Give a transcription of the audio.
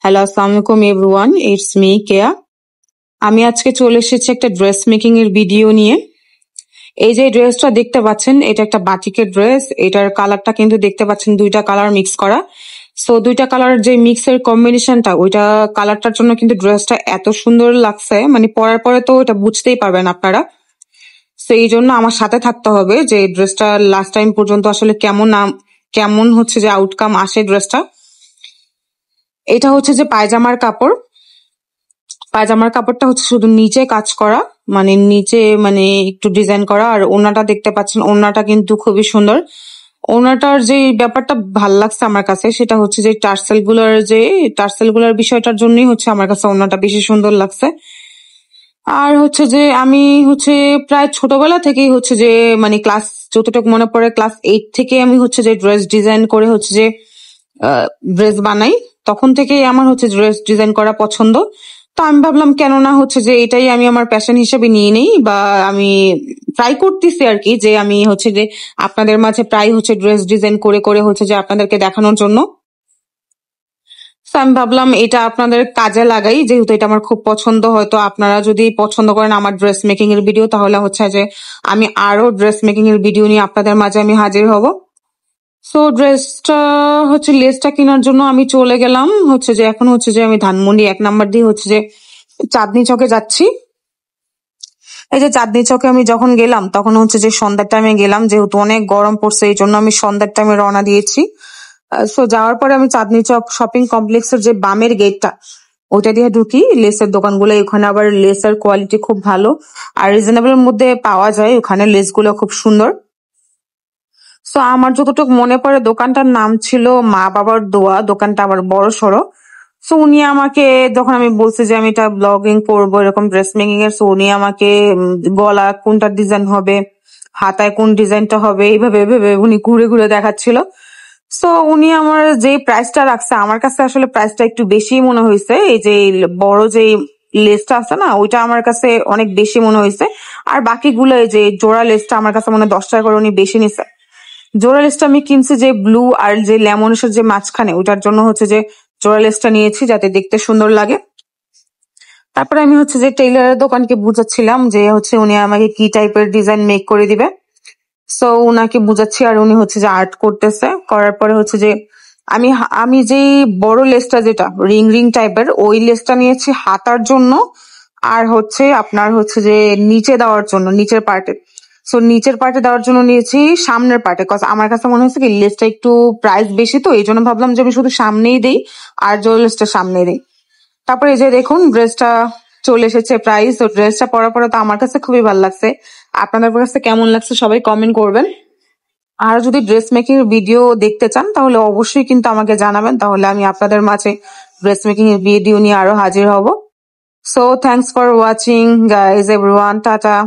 Hello, আসসালামু আলাইকুম everyone, it's me কেয়া। আমি আজকে চলে এসেছি একটা ড্রেস মেকিং এর ভিডিও নিয়ে। এই যে ড্রেসটা দেখতে পাচ্ছেন, এটা একটা বাটিকের ড্রেস। এটার কালারটা কিন্তু দেখতে পাচ্ছেন দুইটা কালার মিক্স করা। সো দুইটা কালার যে মিক্সের কম্বিনেশনটা, ওইটা কালারটার জন্য কিন্তু ড্রেসটা এত সুন্দর লাগছে, মানে পরার পরে তো এটা বুঝতেই পারবেন আপনারা। সো এই জন্য আমার সাথে থাকতে হবে যে ড্রেসটা লাস্ট টাইম পর্যন্ত আসলে কেমন হচ্ছে যে আউটকাম আসে ড্রেসটা। এটা হচ্ছে যে পায়জামার কাপড়। পায়জামার কাপড়টা হচ্ছে শুধু নিচে কাজ করা, মানে নিচে মানে একটু ডিজাইন করা। আর ওড়নাটা দেখতে পাচ্ছেন, ওড়নাটা কিন্তু খুবই সুন্দর। ওড়নাটার যে ব্যাপারটা ভাল লাগছে আমার কাছে, সেটা হচ্ছে যে টার্সেল গুলার বিষয়টার জন্যই হচ্ছে আমার কাছে ওড়নাটা বেশি সুন্দর লাগছে। আর হচ্ছে যে আমি হচ্ছে প্রায় ছোটবেলা থেকেই হচ্ছে যে মানে ক্লাস, যতটুকু মনে পড়ে ক্লাস 8 থেকে আমি হচ্ছে যে ড্রেস ডিজাইন করে হচ্ছে যে ড্রেস বানাই। তখন থেকেই আমার হচ্ছে ড্রেস ডিজাইন করা পছন্দ। তো আমি ভাবলাম কেন না হচ্ছে যে এটাই আমি আমার প্যাশন হিসেবে নিয়ে নেই, বা আমি ট্রাই করতেছি আর কি, যে আমি হচ্ছে যে আপনাদের মাঝে প্রায় হচ্ছে ড্রেস ডিজাইন করে করে হচ্ছে যে আপনাদেরকে দেখানোর জন্য। তো আমি ভাবলাম এটা আপনাদের কাজে লাগাই, যেহেতু এটা আমার খুব পছন্দ। হয়তো আপনারা যদি পছন্দ করেন আমার ড্রেস মেকিং এর ভিডিও, তাহলে হচ্ছে যে আমি আরো ড্রেস মেকিং এর ভিডিও নিয়ে আপনাদের মাঝে আমি হাজির হব। সো ড্রেসটা হচ্ছে লেসটা কেনার জন্য আমি চলে গেলাম হচ্ছে যে, এখন হচ্ছে যে আমি ধানমন্ডি 1 নাম্বার দিয়ে হচ্ছে যে চাঁদনি চকে যাচ্ছি। এই যে চাঁদনি চকে আমি যখন গেলাম, তখন হচ্ছে যে সন্ধ্যার টাইমে গেলাম, যেহেতু অনেক গরম পড়ছে, এই জন্য আমি সন্ধ্যার টাইমে রওনা দিয়েছি। সো যাওয়ার পরে আমি চাঁদনি চক শপিং কমপ্লেক্সের যে বামের গেটটা, ওটা দিয়ে ঢুকি। লেসের দোকানগুলো, ওখানে আবার লেসের কোয়ালিটি খুব ভালো আর রিজনেবল এর মধ্যে পাওয়া যায়। ওখানে লেসগুলো খুব সুন্দর। সো আমার যতটুকু মনে পড়ে দোকানটার নাম ছিল মা বাবার দোয়া। দোকানটা আবার বড় সড়ো। সো উনি আমাকে, যখন আমি বলছি যে আমি এটা ব্লগিং করবো এরকম ড্রেস মেকিং এর, সো উনি আমাকে গলা কোনটা ডিজাইন হবে, হাতায় কোন ডিজাইনটা হবে, এইভাবে এইভাবে উনি ঘুরে ঘুরে দেখাচ্ছিল। সো উনি আমার যে প্রাইসটা রাখছে, আমার কাছে আসলে প্রাইসটা একটু বেশি মনে হয়েছে। এই যে বড় যে লেসটা আছে না, ওইটা আমার কাছে অনেক বেশি মনে হয়েছে। আর বাকিগুলো, এই যে জোড়া লেসটা আমার কাছে মনে হয় 10 টাকা করে উনি বেশি নিছে। জোড়া লেসটা আমি কিনছি যে ব্লু আর যে লেমনেশের যে মাঝখানে, ওটার জন্য হচ্ছে যে জোড়া লেসটা নিয়েছি, যাতে দেখতে সুন্দর লাগে। তারপরে আমি হচ্ছে যে টেইলারের দোকানকে বুঝাচ্ছিলাম যে হচ্ছে উনি আমাকে কি টাইপের ডিজাইন মেক করে দিবে। সো উনাকে বুঝাচ্ছি, আর উনি হচ্ছে যে আর্ট করতেছে। করার পরে হচ্ছে যে আমি আমি যে বড় লেসটা, যেটা রিং রিং টাইপের, ওই লেসটা নিয়েছি হাতার জন্য। আর হচ্ছে আপনার হচ্ছে যে নিচে দেওয়ার জন্য, নিচের পার্টে। সো নিচের পার্টে দেওয়ার জন্য নিয়েছি সামনের পার্টে, কজ আমার কাছে মনে হচ্ছে কি লেসটা একটু প্রাইস বেশি, তো এই জন্য ভাবলাম যে আমি শুধু সামনেই দেই, আর জোর লেসটা সামনেই দেই। তারপরে এই যে দেখুন ড্রেসটা চলে এসেছে প্রাইস। তো ড্রেসটা পরার পরে তো আমার কাছে খুবই ভালো লাগছে। আপনাদের কাছে কেমন লাগছে সবাই কমেন্ট করবেন। আর যদি ড্রেস মেকিং এর ভিডিও দেখতে চান, তাহলে অবশ্যই কিন্তু আমাকে জানাবেন, তাহলে আমি আপনাদের মাঝে ড্রেস মেকিং এর ভিডিও নিয়ে আরো হাজির হব। So thanks for watching guys, everyone, tata.